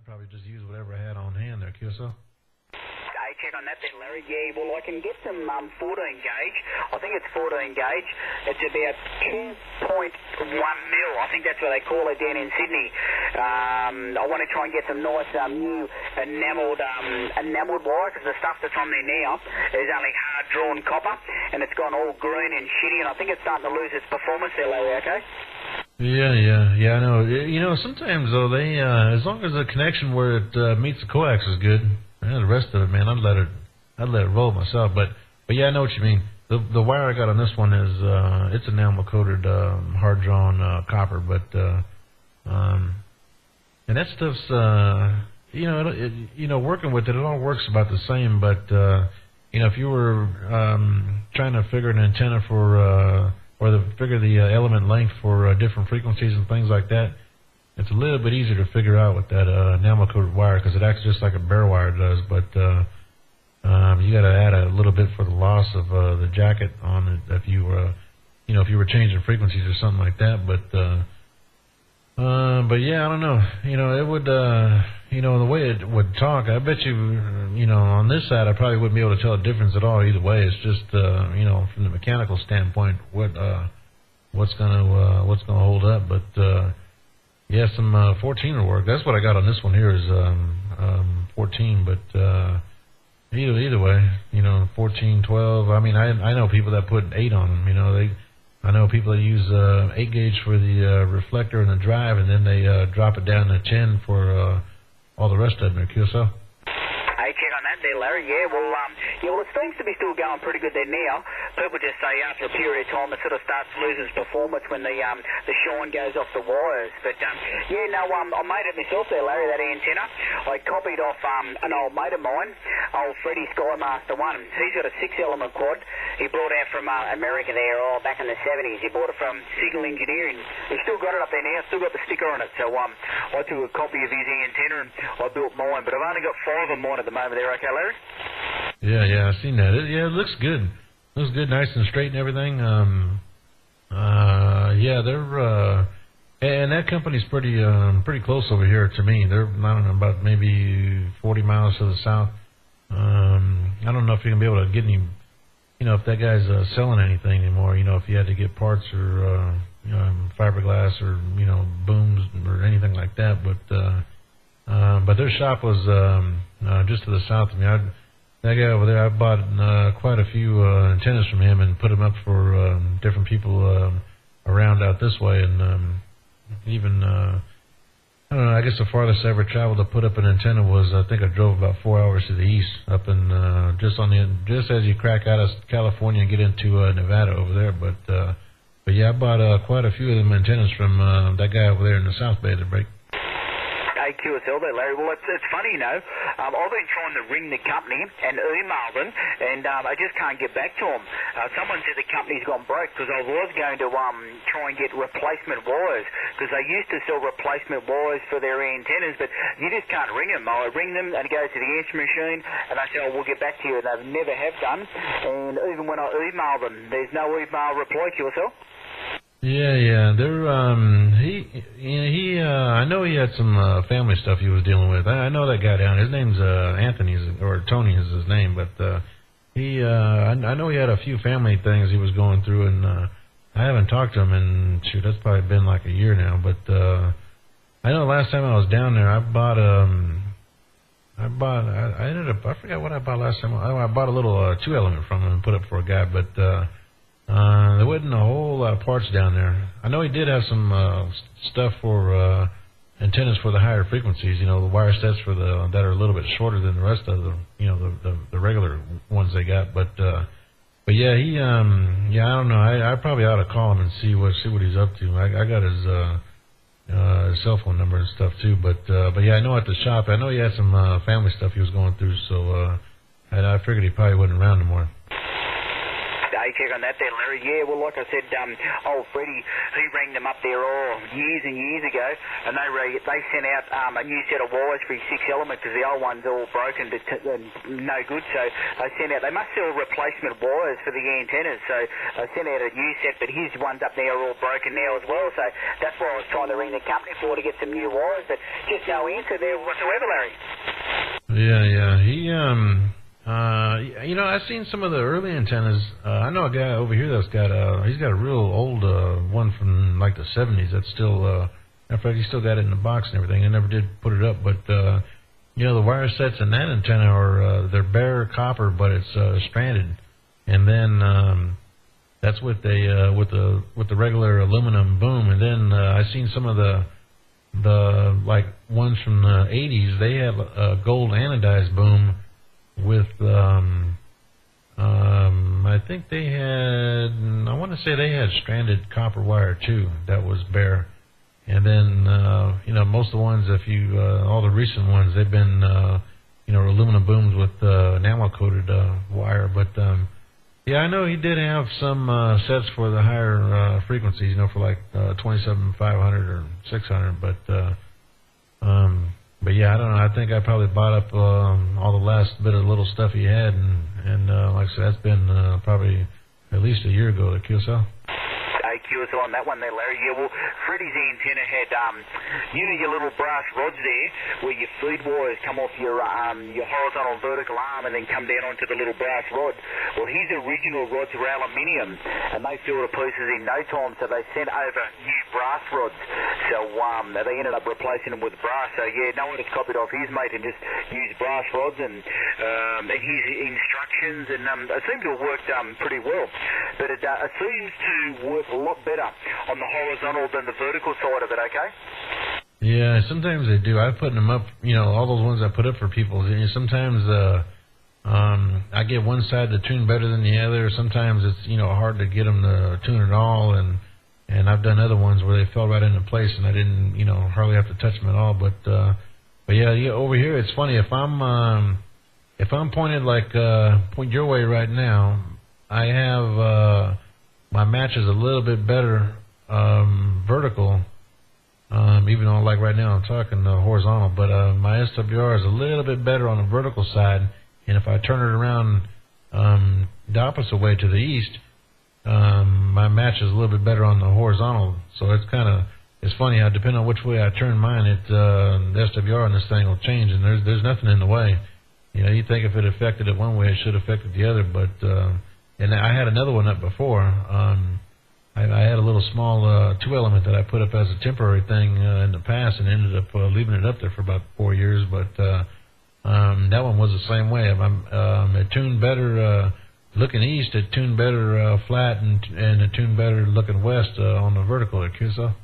probably just use whatever I had on hand there, QSL. Check on that then, Larry. Yeah, well, I can get some 14 gauge. I think it's 14 gauge. It's about 2.1 mil. I think that's what they call it down in Sydney. I want to try and get some nice new enamelled wire, because the stuff that's on there now is only hard-drawn copper, and it's gone all green and shitty, and I think it's starting to lose its performance there, Larry, okay? Yeah, I know. You know, sometimes, though, they, as long as the connection where it meets the coax is good, the rest of it, man, I'd let it roll myself. But yeah, I know what you mean. The wire I got on this one is it's enamel coated, hard drawn copper. But and that stuff's working with it all works about the same. But if you were trying to figure an antenna for figure the element length for different frequencies and things like that, it's a little bit easier to figure out with that enamel-coated wire, because it acts just like a bare wire does. But you got to add a little bit for the loss of the jacket on it if you were, if you were changing frequencies or something like that. But yeah, I don't know. It would, the way it would talk, I bet you, on this side, I probably wouldn't be able to tell a difference at all either way. It's just, from the mechanical standpoint, what's gonna hold up, but. Yeah, some 14 will work. That's what I got on this one here is 14, but either way, 14, 12. I mean, I know people that put 8 on them. I know people that use 8 gauge for the reflector and the drive, and then they drop it down to 10 for all the rest of them. QSL. Hey, check on that there, Larry. Yeah, well, it seems to be still going pretty good there now. People just say after a period of time it sort of starts losing its performance when the shine goes off the wires. But I made it myself there, Larry, that antenna. I copied off an old mate of mine, old Freddie Skymaster 1. He's got a 6-element quad. He brought out from America there back in the 70s. He bought it from Signal Engineering. He's still got it up there now. Still got the sticker on it. So I took a copy of his antenna and I built mine. But I've only got 5 of mine at the moment there. Okay, Larry? Yeah, I've seen that. It looks good. Looks good, nice and straight and everything. They're and that company's pretty close over here to me. They're, I don't know, about maybe 40 miles to the south. I don't know if you're gonna be able to get any, if that guy's selling anything anymore. If you had to get parts or fiberglass or booms or anything like that. But their shop was just to the south of me. That guy over there, I bought quite a few antennas from him and put them up for different people around out this way. And even, I don't know, I guess the farthest I ever traveled to put up an antenna was, I think I drove about 4 hours to the east, up in, just as you crack out of California and get into Nevada over there. But yeah, I bought quite a few of them antennas from that guy over there in the South Bay to break. QSL there, Larry. Well, it's funny, I've been trying to ring the company and email them, and I just can't get back to them. Someone said the company's gone broke, because I was going to try and get replacement wires, because they used to sell replacement wires for their antennas, but you just can't ring them. I ring them, and it goes to the answer machine, and they say, we'll get back to you, and they've never have done. And even when I email them, there's no email reply, QSL. Yeah. They're I know he had some family stuff he was dealing with. I know that guy down. His name's Anthony, or Tony is his name. But I know he had a few family things he was going through, and I haven't talked to him in that's probably been like a year now. But I know the last time I was down there, I forgot what I bought last time. I bought a little 2-element from him and put up for a guy, but. There wasn't a whole lot of parts down there. I know he did have some stuff for antennas for the higher frequencies. The wire sets for that are a little bit shorter than the rest of the regular ones they got. But yeah, I don't know. I probably ought to call him and see what he's up to. I got his cell phone number and stuff too. But yeah, I know at the shop, I know he had some family stuff he was going through. So I figured he probably wasn't around anymore. check on that there, Larry. Yeah, well, like I said, old Freddie, he rang them up there years and years ago, and they sent out a new set of wires for his 6 element because the old one's all broken and no good. So they must sell replacement wires for the antennas. So they sent out a new set, but his ones up there are all broken now as well. So that's why I was trying to ring the company to get some new wires, but just no answer there whatsoever, Larry. Yeah. He I've seen some of the early antennas. I know a guy over here that's he's got a real old one from like the 70s that's still, in fact, he still got it in the box and everything. I never did put it up, but, the wire sets in that antenna are, they're bare copper, but it's stranded. And then that's with the regular aluminum boom. And then I've seen some of the like ones from the 80s. They have a gold anodized boom with I think they had, I want to say they had stranded copper wire too that was bare. And then most of the ones, all the recent ones, they've been aluminum booms with enamel coated wire. But yeah, I know he did have some sets for the higher frequencies, for like 27,500 or 600. But yeah, I don't know. I think I probably bought up all the last bit of little stuff he had, and like I said, that's been probably at least a year ago at QSL. QSL on that one there, Larry. Yeah, well, Freddie's antenna had, your little brass rods there where your feed wires come off your horizontal vertical arm and then come down onto the little brass rod. Well, his original rods were aluminium and they fell to pieces in no time, so they sent over new brass rods. So they ended up replacing them with brass. So yeah, no one had copied off his mate and just used brass rods and his instructions, and it seemed to have worked pretty well. But it seems to work a lot better on the horizontal than the vertical side of it, okay? Yeah, sometimes they do. I've put them up, all those ones I put up for people. Sometimes I get one side to tune better than the other. Sometimes it's, hard to get them to tune at all. And I've done other ones where they fell right into place and I didn't, hardly have to touch them at all. But yeah, over here, it's funny. If I'm pointed point your way right now, I have, my match is a little bit better vertical, even though like right now I'm talking horizontal, but my SWR is a little bit better on the vertical side, and if I turn it around the opposite way to the east, my match is a little bit better on the horizontal. So it's funny how depending on which way I turn mine, the SWR on this thing will change, and there's nothing in the way. You think if it affected it one way, it should have affected the other, but and I had another one up before. I had a little small 2-element that I put up as a temporary thing in the past and ended up leaving it up there for about 4 years. But that one was the same way. It tuned better looking east. It tuned better flat, and it tuned better looking west on the vertical at QSL.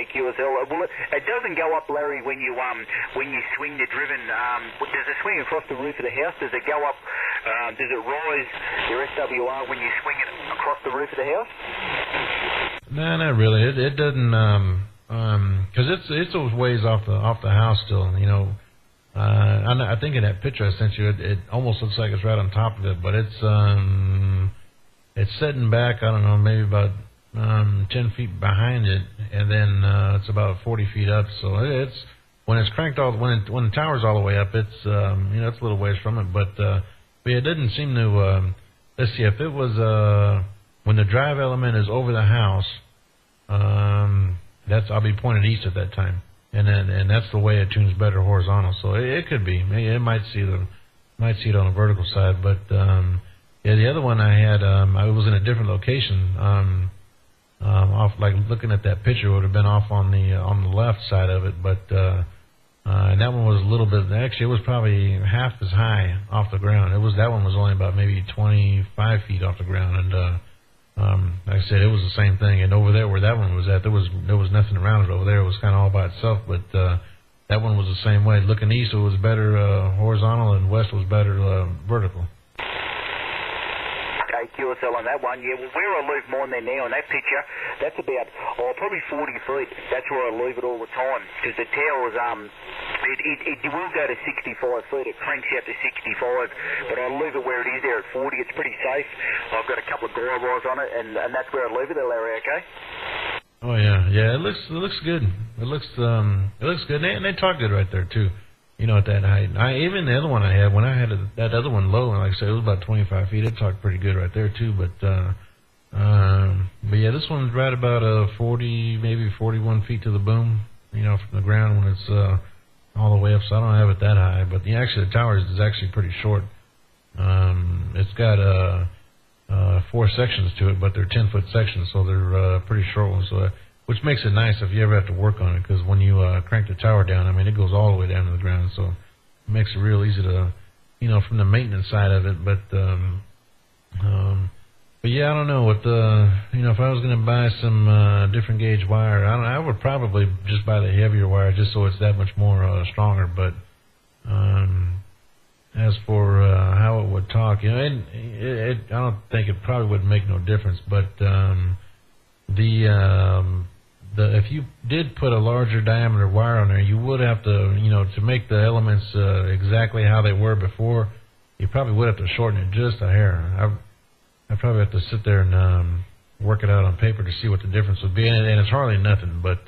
QSL. Well, it doesn't go up, Larry, when you swing the driven. Does it swing across the roof of the house? Does it go up? Does it rise your SWR when you swing it across the roof of the house? No, not really. It doesn't, because it's those ways off the house still. I think in that picture I sent you, it almost looks like it's right on top of it, but it's setting back. I don't know, maybe about 10 feet behind it, and then it's about 40 feet up. So it's when it's cranked when the tower's all the way up, it's it's a little ways from it, but it doesn't seem to. Let's see, if it was when the drive element is over the house, I'll be pointed east at that time, and that's the way it tunes better horizontal. So it could be. It might see it on the vertical side, but yeah, the other one I had, I was in a different location. Off, like looking at that picture, it would have been off on the left side of it, but and that one was a little bit. Actually, it was probably half as high off the ground. That one was only about maybe 25 feet off the ground, and like I said, it was the same thing. And over there where that one was at, there was nothing around it over there. It was kind of all by itself, but that one was the same way. Looking east, it was better horizontal, and west was better vertical. QSL on that one, yeah. Well, where I leave mine there now in that picture, that's about probably 40 feet. That's where I leave it all the time, because the tower's It will go to 65 feet. It cranks out to 65, but I'll leave it where it is there at 40. It's pretty safe. I've got a couple of guy wires on it, and that's where I'll leave it there, Larry. Okay. Oh yeah. It looks good. It looks good, and they talk good right there too. You know, at that height. Even the other one I had, when I had that other one low, and like I said, it was about 25 feet. It talked pretty good right there too. But yeah, this one's right about 40, maybe 41 feet to the boom. You know, from the ground when it's all the way up. So I don't have it that high. But actually, the tower is actually pretty short. It's got 4 sections to it, but they're 10-foot sections, so they're pretty short ones. So which makes it nice if you ever have to work on it, because when you crank the tower down, I mean, it goes all the way down to the ground, so it makes it real easy to, you know, from the maintenance side of it. But yeah, I don't know what you know, if I was going to buy some different gauge wire, I would probably just buy the heavier wire just so it's that much more stronger. But as for how it would talk, you know, I don't think it probably would make no difference. But if you did put a larger diameter wire on there, you would have to, you know, to make the elements exactly how they were before, you probably would have to shorten it just a hair. I probably have to sit there and work it out on paper to see what the difference would be, and it's hardly nothing. But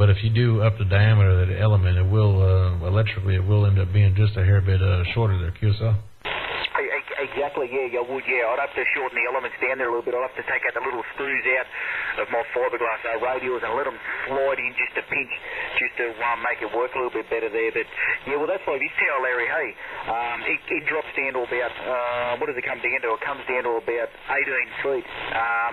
if you do up the diameter of the element, it will electrically it will end up being just a hair bit shorter there, QSL. Exactly, yeah, I would, yeah. I'd have to shorten the elements down there a little bit. I'd have to take out the little screws out of my fiberglass radials and let them slide in just a pinch, just to make it work a little bit better there. But, yeah, well, that's like this tower, Larry, hey. It drops down to about, what does it come down to? It comes down to about 18 feet.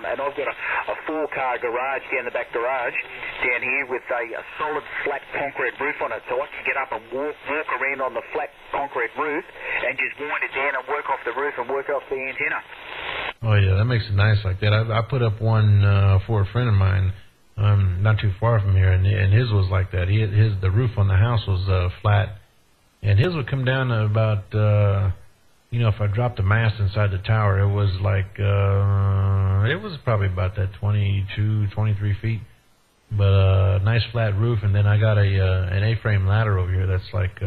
And I've got a 4-car garage down the back garage down here with a solid flat concrete roof on it. So I can get up and walk around on the flat concrete roof and just wind it down and work off the roof and work off the antenna. Oh yeah, that makes it nice like that. I put up one for a friend of mine, not too far from here, and his was like that. The roof on the house was flat, and his would come down to about, you know, if I dropped the mast inside the tower, it was like it was probably about that 22, 23 feet, but nice flat roof. And then I got an A-frame ladder over here that's like.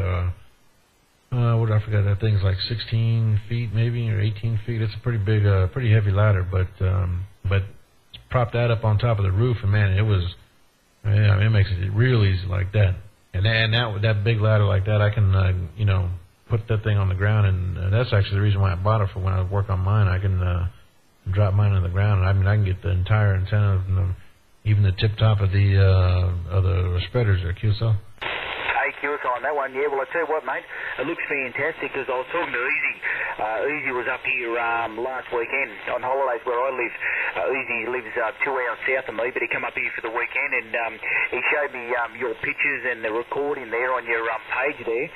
What I forgot, that thing's like 16 feet maybe, or 18 feet. It's a pretty big, pretty heavy ladder, but propped that up on top of the roof, and man, it was, yeah, I mean, it makes it real easy like that. And that with that big ladder like that, I can, you know, put that thing on the ground, and that's actually the reason why I bought it, for when I work on mine. I can drop mine on the ground, and I mean, I can get the entire antenna, even the tip top of the spreaders or QSL. On that one, yeah. Well, I tell you what, mate, it looks fantastic, because I was talking to Easy. Easy was up here last weekend on holidays where I live. Easy lives 2 hours south of me, but he come up here for the weekend, and he showed me your pictures and the recording there on your page there.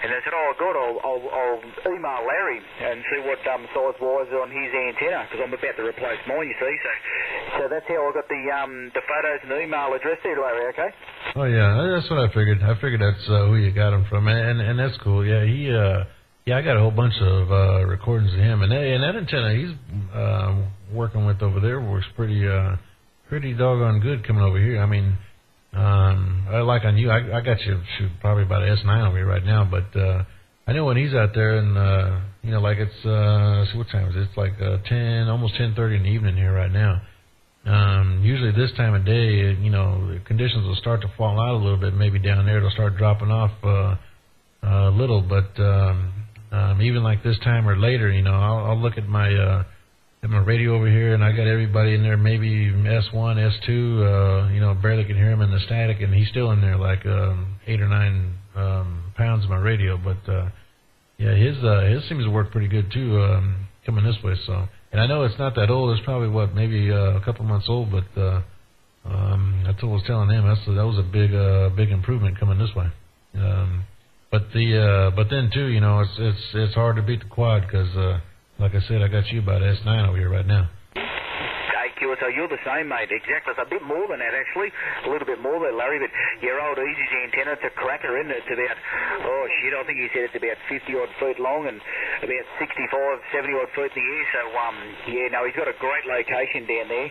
And I said, oh, God, I'll email Larry and see what size wires are on his antenna, because I'm about to replace mine, you see. So that's how I got the photos and the email address there, Larry, okay? Oh, yeah, that's what I figured. I figured that's who you got him from, and that's cool. Yeah, I got a whole bunch of recordings of him, and that antenna he's working with over there works pretty doggone good coming over here. I mean, like on you, I got you probably about an S9 over here right now, but I know when he's out there, and you know, like it's let's see, what time is it? It's like 10, almost 10:30 in the evening here right now. Usually this time of day, you know, the conditions will start to fall out a little bit. Maybe down there it'll start dropping off a little, but even like this time or later, you know, I'll look at my radio over here, and I got everybody in there, maybe S1, S2, you know, barely can hear him in the static, and he's still in there like 8 or 9 pounds of my radio. But yeah, his seems to work pretty good too, coming this way. So. And I know it's not that old. It's probably, maybe a couple months old, but that's what I was telling him. That was a big improvement coming this way. But then too, you know, it's hard to beat the quad, because like I said, I got you about S9 over here right now. QSL, So you're the same, mate. Exactly. It's a bit more than that, actually. A little bit more there, Larry. But your old Easy's antenna, it's a cracker, isn't it? It's about, I think he said it's about 50-odd feet long and about 65, 70-odd feet in the air. So, he's got a great location down there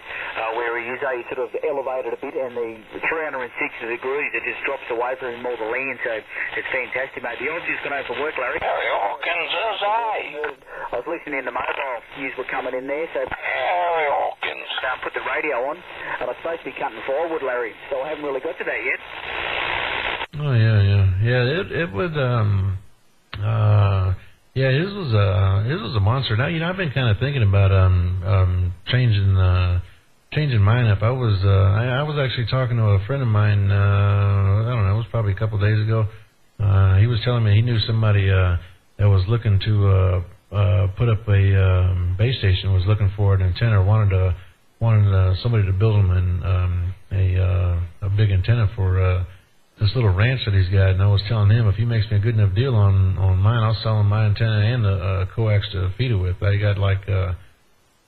where he is. He's sort of elevated a bit, and the 360 degrees, it just drops away from him all the land. So it's fantastic, mate. The Aussie's gone home from work, Larry. Harry Hawkins, as I was listening to mobile news were coming in there, so Harry Hawkins. Put the radio on, and I'm supposed to be cutting forward, Larry. So I haven't really got to that yet. Oh yeah. It would his was a monster. Now I've been kind of thinking about changing mine up. I was actually talking to a friend of mine. I don't know. It was probably a couple of days ago. He was telling me he knew somebody that was looking to put up a base station. Was looking for an antenna. Wanted somebody to build him a big antenna for this little ranch that he's got. And I was telling him, if he makes me a good enough deal on mine, I'll sell him my antenna and the coax to feed it with. I got like I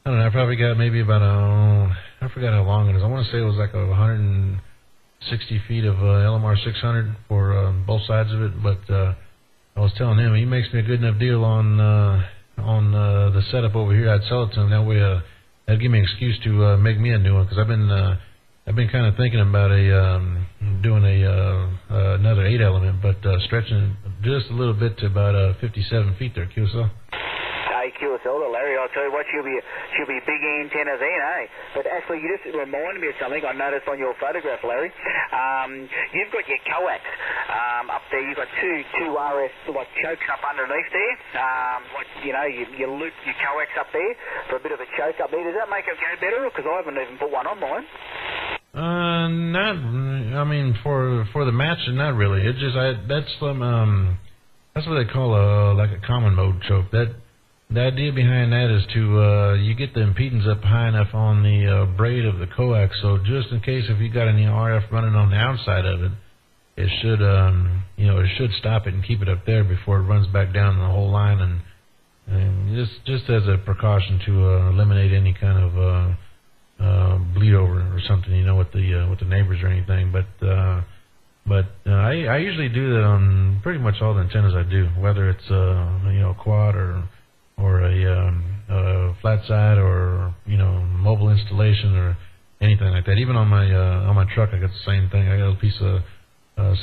don't know. I probably got maybe about I forgot how long it is. I want to say it was like 160 feet of LMR 600 for both sides of it. But I was telling him, he makes me a good enough deal on the setup over here, I'd sell it to him. That way, that'd give me an excuse to make me a new one, because I've been kind of thinking about doing another 8-element, but stretching it just a little bit to about 57 feet there, QSL. Hey, QSL, Larry, I'll tell you what, she'll be a big antenna then, eh? But actually, you just reminded me of something I noticed on your photograph, Larry. You've got your coax up there. You've got two RF chokes up underneath there. You loop your coax up there for a bit of a choke up there. Does that make it go better? Because I haven't even put one on mine. For the match, not really. It's just that's what they call a common mode choke. The idea behind that is to you get the impedance up high enough on the braid of the coax, so just in case if you got any RF running on the outside of it, it should stop it and keep it up there before it runs back down the whole line, and just as a precaution to eliminate any kind of bleed over or something, with the neighbors or anything. But I usually do that on pretty much all the antennas I do, whether it's a quad or a flat side or mobile installation or anything like that. Even on my truck, I got the same thing. I got a piece of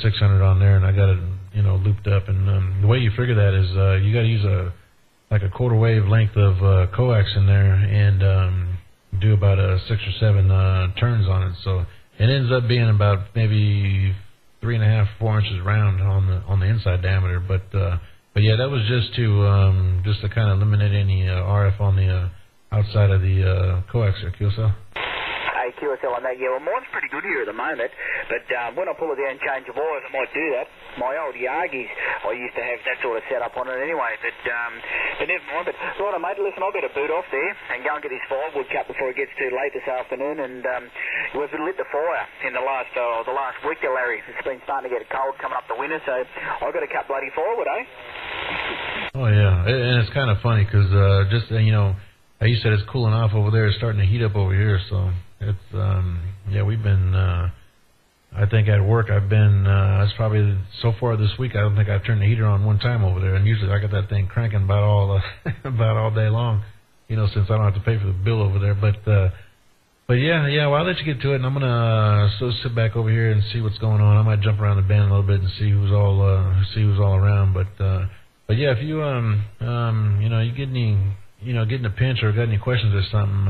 600 on there, and I got it looped up. And the way you figure that is you got to use a quarter wave length of coax in there and do about 6 or 7 turns on it. So it ends up being about maybe 3.5, 4 inches round on the inside diameter. But yeah, that was just to kind of eliminate any RF on the outside of the coax or QSL. Hey, QSL on that. Yeah, well, mine's pretty good here at the moment, but when I pull it down and change the wires, I might do that. My old Yagis, I used to have that sort of setup on it anyway, but never mind. But right, mate, listen, I'll get a boot off there and go and get this firewood cut before it gets too late this afternoon. And we've lit the fire in the last week there, Larry. It's been starting to get cold coming up the winter, so I've got to cut bloody firewood, eh? Oh yeah, and it's kind of funny because how you said it's cooling off over there, it's starting to heat up over here. So it's we've been. I think at work I've been. It's probably so far this week. I don't think I've turned the heater on one time over there, and usually I got that thing cranking about all day long. Since I don't have to pay for the bill over there. But yeah. Well, I'll let you get to it, and I'm gonna sit back over here and see what's going on. I might jump around the band a little bit and see who's all around. But yeah, if you you get any get in a pinch or got any questions or something,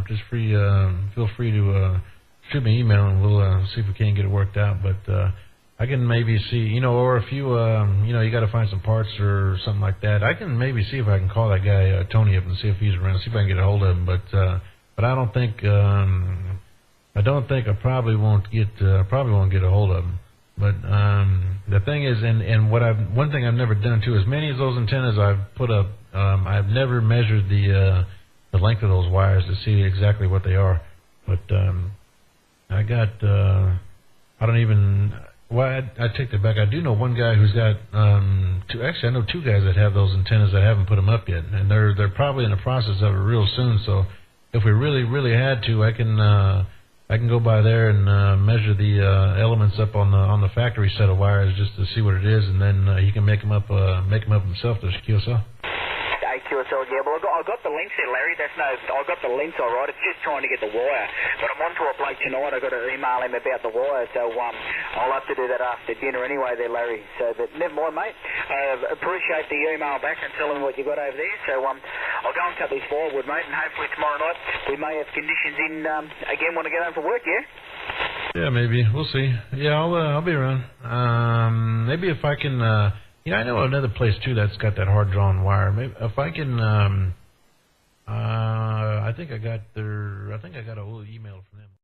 just feel free to shoot me an email and we'll see if we can get it worked out. But I can maybe see, or if you you got to find some parts or something like that, I can maybe see if I can call that guy Tony up and see if he's around, see if I can get a hold of him. But I don't think I probably won't get a hold of him. But the thing is, and one thing I've never done too, as many of those antennas I've put up, I've never measured the length of those wires to see exactly what they are. But I take that back. I do know one guy who's got I know 2 guys that have those antennas that haven't put them up yet, and they're probably in the process of it real soon. So if we really had to, I can go by there and measure the elements up on the factory set of wires just to see what it is, and then he can make them up himself. There's QSL. QSL, yeah. Well, I got the lengths there, Larry. I got the lengths all right. It's just trying to get the wire. But I'm on to a bloke tonight. I got to email him about the wire, so I'll have to do that after dinner anyway, there, Larry. So, but never mind, mate. Appreciate the email back and tell him what you got over there. So I'll go and cut this firewood, mate, and hopefully tomorrow night we may have conditions in again when I get home from work. Yeah. Yeah, maybe. We'll see. Yeah, I'll be around. Maybe if I can. I know another place too that's got that hard drawn wire. Maybe if I can. I think I got a little email from them.